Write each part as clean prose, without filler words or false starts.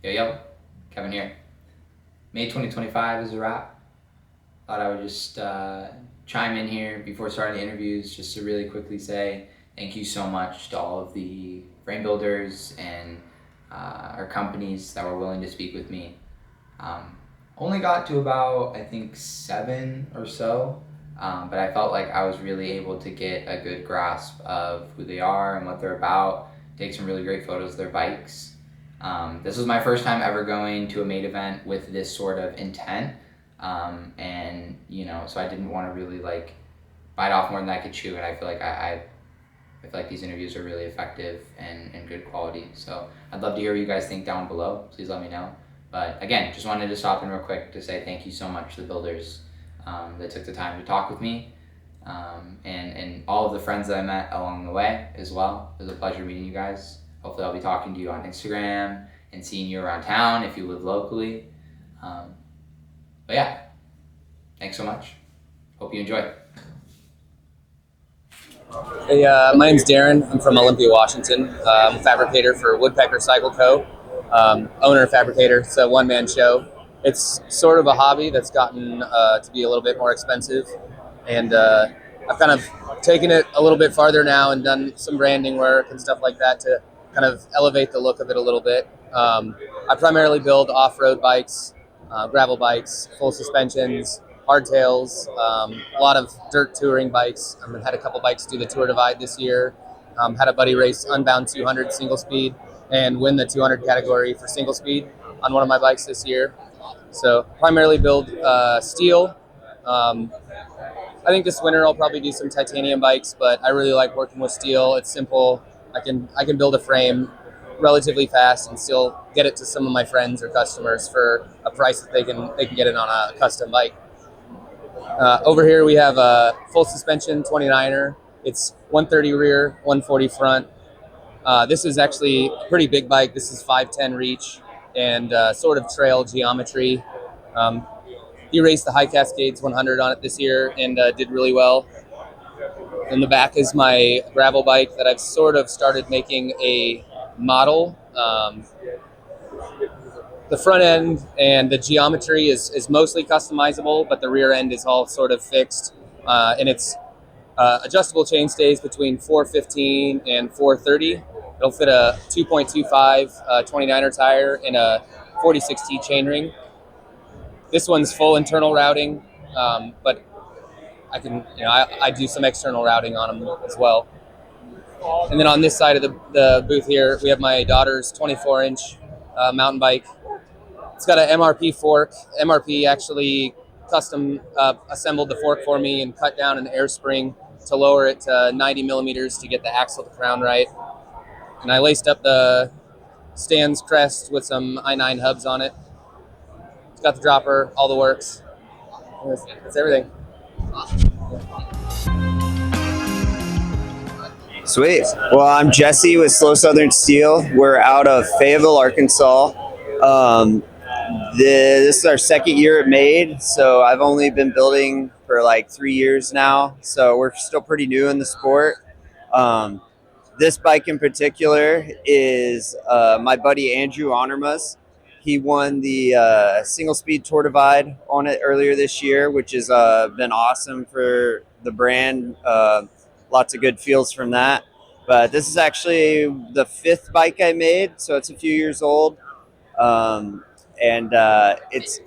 Yo, Kevin here. May 2025 is a wrap. Thought I would just chime in here before starting the interviews just to really quickly say thank you so much to all of the frame builders and our companies that were willing to speak with me. Only got to about, I think, 7 or so, but I felt like I was really able to get a good grasp of who they are and what they're about, take some really great photos of their bikes. This was my first time ever going to a maid event with this sort of intent, and so I didn't want to really like bite off more than I could chew, and I feel like I feel like these interviews are really effective and good quality. So I'd love to hear what you guys think down below. Please let me know. But again, just wanted to stop in real quick to say thank you so much to the builders that took the time to talk with me, and all of the friends that I met along the way as well. It was a pleasure meeting you guys. Hopefully I'll be talking to you on Instagram and seeing you around town if you live locally. But yeah, thanks so much. Hope you enjoy. Hey, my name's Darren. I'm from Olympia, Washington. I'm a fabricator for Woodpecker Cycle Co. Owner of Fabricator. It's a one-man show. It's sort of a hobby that's gotten to be a little bit more expensive, and I've kind of taken it a little bit farther now and done some branding work and stuff like that to kind of elevate the look of it a little bit. I primarily build off-road bikes, gravel bikes, full suspensions, hardtails, a lot of dirt touring bikes. I had a couple bikes do the Tour Divide this year. Had a buddy race Unbound 200 single speed and win the 200 category for single speed on one of my bikes this year. So primarily build steel. I think this winter I'll probably do some titanium bikes, but I really like working with steel. It's simple. I can build a frame relatively fast and still get it to some of my friends or customers for a price that they can get it on a custom bike. Over here we have a full suspension 29er. It's 130 rear, 140 front. This is actually a pretty big bike. This is 510 reach and sort of trail geometry. He raced the High Cascades 100 on it this year and did really well. In the back is my gravel bike that I've sort of started making a model. The front end and the geometry is mostly customizable, but the rear end is all sort of fixed. And it's adjustable chain stays between 415 and 430. It'll fit a 2.25 29er tire and a 46T chainring. This one's full internal routing, but I do some external routing on them as well. And then on this side of the booth here, we have my daughter's 24-inch mountain bike. It's got an MRP fork. MRP actually custom assembled the fork for me and cut down an air spring to lower it to 90 millimeters to get the axle to crown right. And I laced up the stand's crest with some I9 hubs on it. It's got the dropper, all the works. That's everything. Sweet. Well, I'm Jesse with Slow Southern Steel. We're out of Fayetteville, Arkansas. This is our second year at Made, so I've only been building for like 3 years now, so we're still pretty new in the sport. This bike in particular is my buddy Andrew Honormas. He won the single speed Tour Divide on it earlier this year, which has been awesome for the brand. Lots of good feels from that. But this is actually the 5th bike I made, so it's a few years old. And it's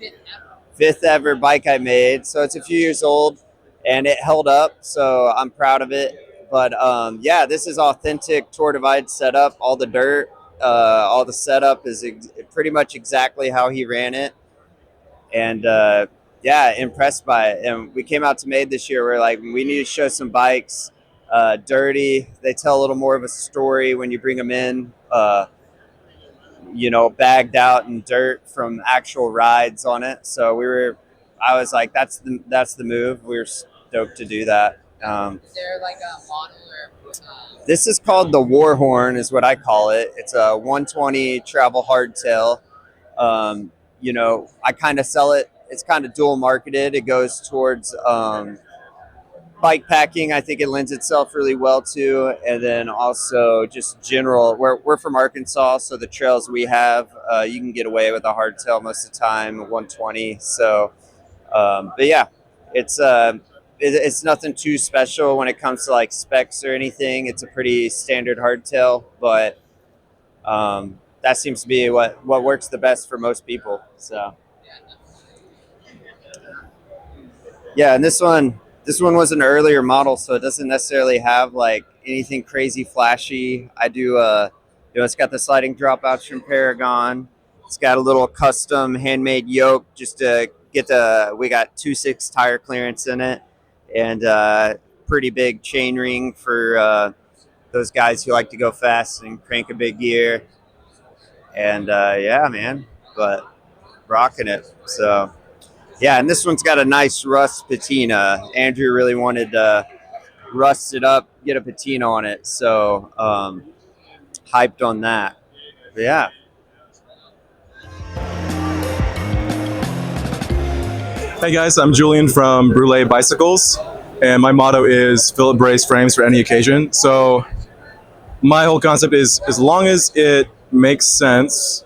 5th ever bike I made, so it's a few years old, and it held up, so I'm proud of it. But yeah, this is authentic Tour Divide setup. All the dirt, all the setup is pretty much exactly how he ran it, and yeah, impressed by it. And we came out to Made this year. We're like, we need to show some bikes. Dirty. They tell a little more of a story when you bring them in. Bagged out in dirt from actual rides on it. So I was like, that's the move. We were stoked to do that. Is there like a model or? This is called the Warhorn, is what I call it. It's a 120 travel hardtail. I kind of sell it. It's kind of dual marketed. It goes towards bike packing, I think it lends itself really well to. And then also just general, we're from Arkansas, so the trails we have, you can get away with a hardtail most of the time, 120. So, but yeah, it's it's nothing too special when it comes to like specs or anything. It's a pretty standard hardtail, but that seems to be what works the best for most people. So yeah, and this one was an earlier model, so it doesn't necessarily have like anything crazy flashy. I do it's got the sliding dropouts from Paragon. It's got a little custom handmade yoke just to get we got 2.6 tire clearance in it, and pretty big chain ring for those guys who like to go fast and crank a big gear. And yeah, man, but rocking it. So yeah, and this one's got a nice rust patina. Andrew really wanted to rust it up, get a patina on it. So hyped on that. But yeah. Hey guys, I'm Julian from Brule Bicycles, and my motto is Philip Brace frames for any occasion. So my whole concept is as long as it makes sense,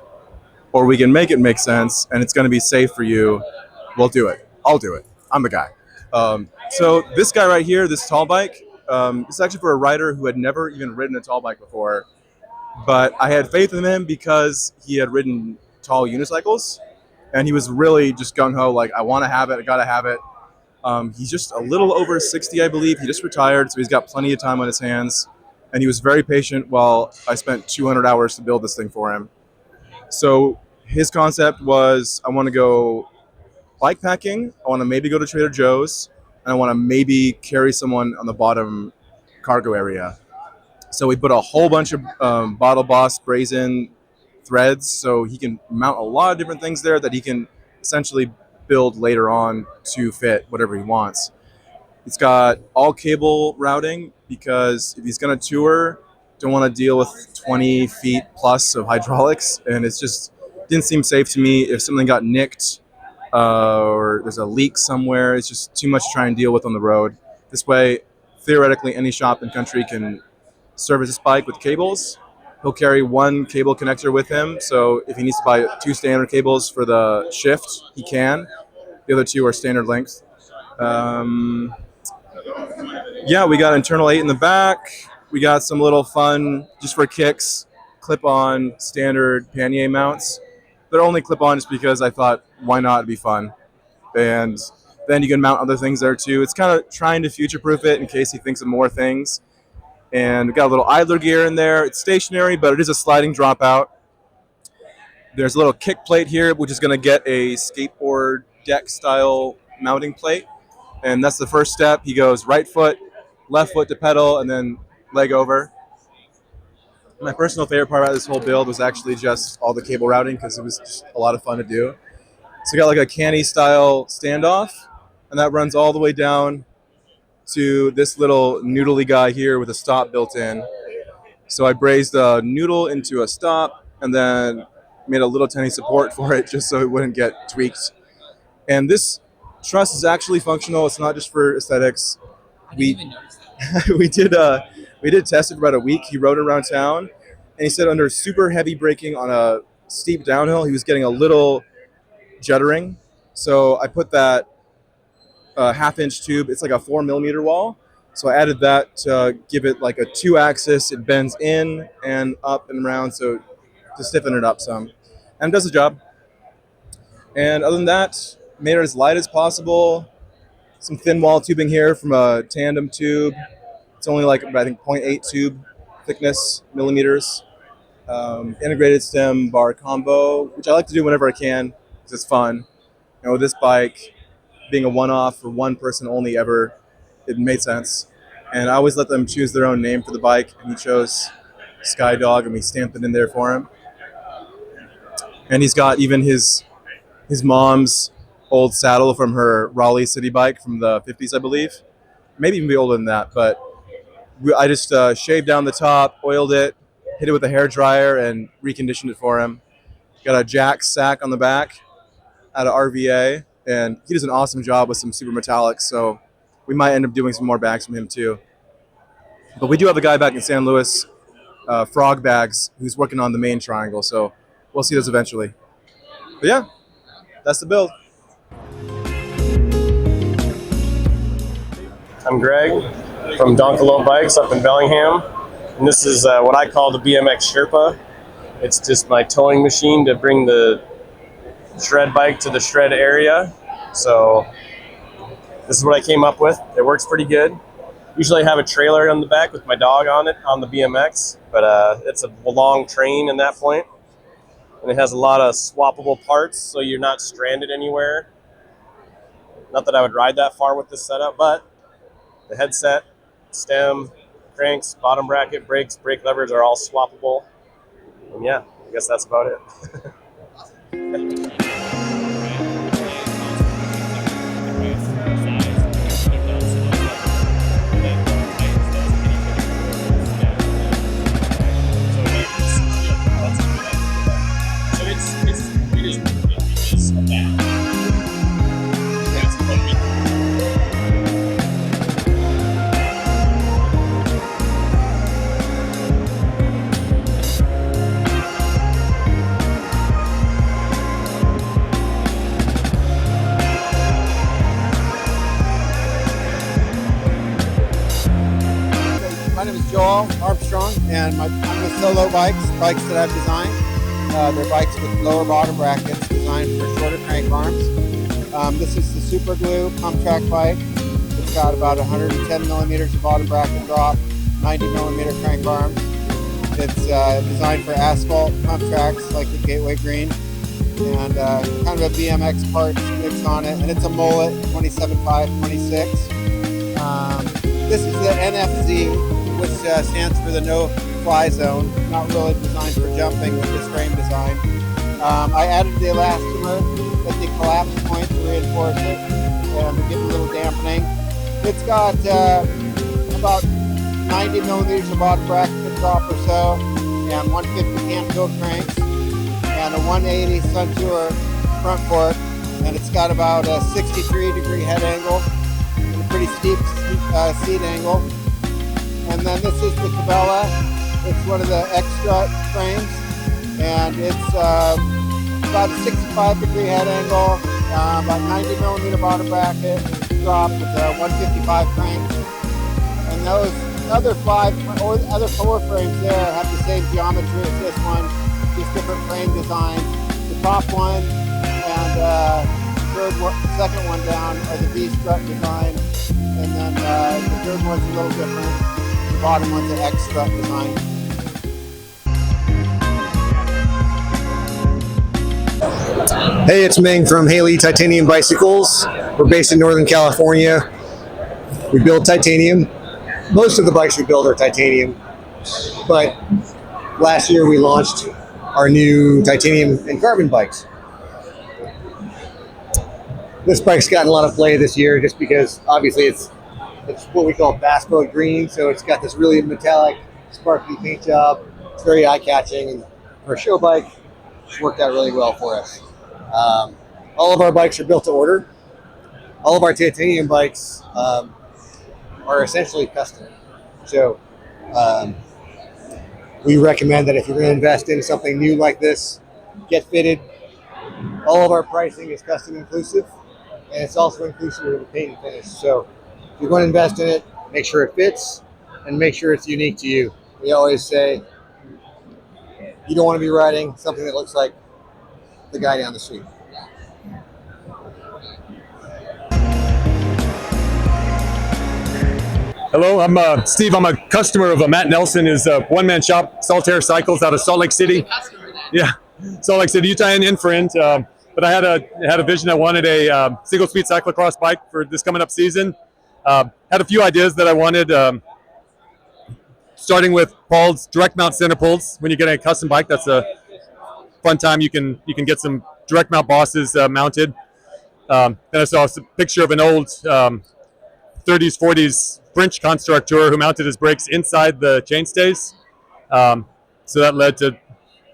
or we can make it make sense, and it's going to be safe for you, we'll do it. I'll do it. I'm the guy. So this guy right here, this tall bike, it's actually for a rider who had never even ridden a tall bike before, but I had faith in him because he had ridden tall unicycles, and he was really just gung-ho, like, I want to have it, I got to have it. He's just a little over 60, I believe. He just retired, so he's got plenty of time on his hands, and he was very patient while I spent 200 hours to build this thing for him. So his concept was, I want to go bike packing, I want to maybe go to Trader Joe's, and I want to maybe carry someone on the bottom cargo area. So we put a whole bunch of Bottle Boss brazen threads, so he can mount a lot of different things there that he can essentially build later on to fit whatever he wants. It's got all cable routing because if he's going to tour, don't want to deal with 20 feet plus of hydraulics, and it's just didn't seem safe to me. If something got nicked or there's a leak somewhere, it's just too much to try and deal with on the road. This way, theoretically, any shop in country can service this bike with cables. He'll carry one cable connector with him, so if he needs to buy 2 standard cables for the shift, he can. The other 2 are standard length. Yeah, we got internal 8 in the back. We got some little fun, just for kicks, clip-on standard pannier mounts. They're only clip-on just because I thought, why not? It'd be fun. And then you can mount other things there too. It's kind of trying to future-proof it in case he thinks of more things. And we got a little idler gear in there. It's stationary, but it is a sliding dropout. There's a little kick plate here, which is going to get a skateboard deck-style mounting plate. And that's the first step. He goes right foot, left foot to pedal, and then leg over. My personal favorite part about this whole build was actually just all the cable routing because it was just a lot of fun to do. So we got like a canny-style standoff, and that runs all the way down to this little noodly guy here with a stop built in. So I brazed a noodle into a stop and then made a little tiny support for it just so it wouldn't get tweaked. And this truss is actually functional. It's not just for aesthetics. We we did test it for about a week. He rode around town, and he said under super heavy braking on a steep downhill, he was getting a little juddering. So I put that half-inch tube. It's like a 4mm wall. So I added that to give it like a 2-axis. It bends in and up and around, so to stiffen it up some, and does the job. And other than that, made it as light as possible. Some thin wall tubing here from a tandem tube. It's only like, I think, 0.8 tube thickness, millimeters. Integrated stem bar combo, which I like to do whenever I can because it's fun. You know, with this bike being a one-off for one person only ever, it made sense. And I always let them choose their own name for the bike, and he chose Skydog, and we stamped it in there for him. And he's got even his mom's old saddle from her Raleigh city bike from the 50s, I believe. Maybe even be older than that, but I just shaved down the top, oiled it, hit it with a hair dryer, and reconditioned it for him. Got a jack sack on the back out of RVA, and he does an awesome job with some super metallics. So we might end up doing some more bags from him too. But we do have a guy back in San Luis, Frog Bags, who's working on the main triangle. So we'll see those eventually. But yeah, that's the build. I'm Greg from Donkalope Bikes up in Bellingham, and this is what I call the BMX Sherpa. It's just my towing machine to bring the shred bike to the shred area. So this is what I came up with. It works pretty good. Usually I have a trailer on the back with my dog on it on the BMX, but it's a long train in that point, and it has a lot of swappable parts, so you're not stranded anywhere. Not that I would ride that far with this setup, but the headset, stem, cranks, bottom bracket, brakes, brake levers are all swappable. And yeah, I guess that's about it. My name is Joel Armstrong, and I'm with Solo bikes that I've designed. They're bikes with lower bottom brackets designed for shorter crank arms. This is the Super Glue pump track bike. It's got about 110 millimeters of bottom bracket drop, 90 millimeter crank arms. It's designed for asphalt pump tracks like the Gateway Green, and kind of a BMX parts mix on it. And it's a mullet 27.5, 26. This is the NFC, which stands for the no-fly zone. Not really designed for jumping with this frame design. I added the elastomer at the collapse point to reinforce it and to give a little dampening. It's got about 90 millimeters of bottom bracket drop or so, and 150 hand-filled cranks, and a 180 Suntour front fork, and it's got about a 63-degree head angle and a pretty steep seat angle. And then this is the Cabela. It's one of the extra frames, and it's about a 65-degree head angle, about 90 millimeter bottom bracket drop with a 155 cranks. And those other four frames there have the same geometry as this one, just different frame designs. The top one and second one down are the V-strut design, and then the third one's a little different. The bottom one's an X-strut design. Hey, it's Ming from Heyo Titanium Bicycles. We're based in Northern California. We build titanium. Most of the bikes we build are titanium, but last year we launched our new titanium and carbon bikes. This bike's gotten a lot of play this year just because obviously it's what we call bass boat green, so it's got this really metallic, sparkly paint job. It's very eye-catching, and for a show bike, it's worked out really well for us. All of our bikes are built to order. All of our titanium bikes are essentially custom. So we recommend that if you're going to invest in something new like this, get fitted. All of our pricing is custom inclusive, and it's also inclusive of the paint and finish. So if you're going to invest in it, make sure it fits and make sure it's unique to you. We always say you don't want to be riding something that looks like the guy down the street. Hello, I'm Steve. I'm a customer of Matt Nelson, his one-man shop, Saltaire Cycles, out of Salt Lake City. Yeah, Salt Lake City, Utah, and Inferent. But I had a vision. I wanted a single-speed cyclocross bike for this coming up season. Had a few ideas that I wanted, starting with Paul's direct mount center pulls. When you're getting a custom bike, that's a fun time. You can get some direct mount bosses mounted. Then I saw a picture of an old 30s, 40s French constructor who mounted his brakes inside the chainstays. So that led to,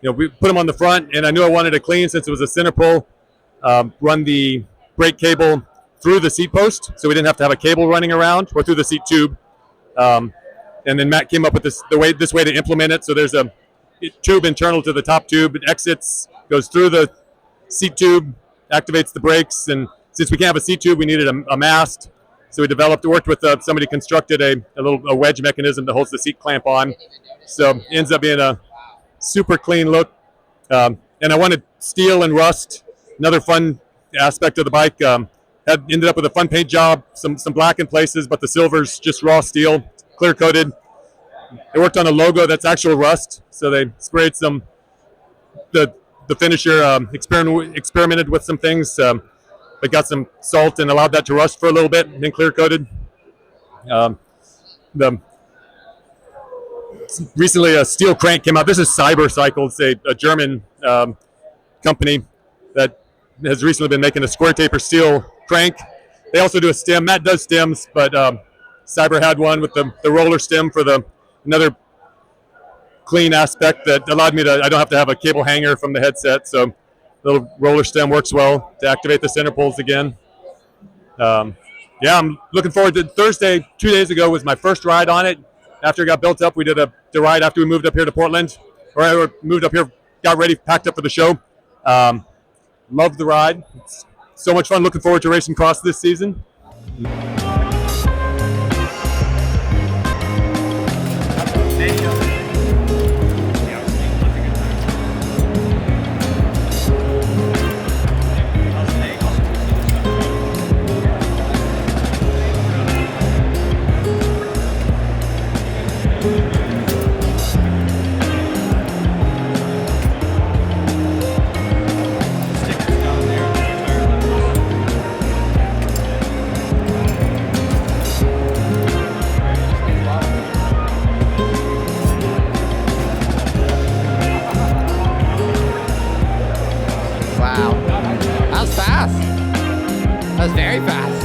we put them on the front, and I knew I wanted it clean since it was a center pull. Run the brake cable through the seat post, so we didn't have to have a cable running around, or through the seat tube. And then Matt came up with this way to implement it. So there's a tube internal to the top tube. It exits, goes through the seat tube, activates the brakes. And since we can't have a seat tube, we needed a mast. So we worked with somebody constructed a wedge mechanism that holds the seat clamp on. So it ends up being a super clean look. And I wanted steel and rust. Another fun aspect of the bike. Ended up with a fun paint job, some black in places, but the silver's just raw steel, clear coated. They worked on a logo that's actual rust, so they sprayed the finisher experimented with some things. They got some salt and allowed that to rust for a little bit, and then clear coated. Recently a steel crank came out. This is Cycle. It's a German company that has recently been making a square taper steel crank. They also do a stem. Matt does stems, but Cyber had one with the roller stem for another clean aspect that allowed me I don't have to have a cable hanger from the headset. So the little roller stem works well to activate the center poles again. I'm looking forward to Thursday. 2 days ago was my first ride on it. After it got built up, we did the ride after we moved up here to Portland, or moved up here, got ready, packed up for the show. Loved the ride. It's so much fun. Looking forward to racing cross this season. Wow. That was fast. That was very fast.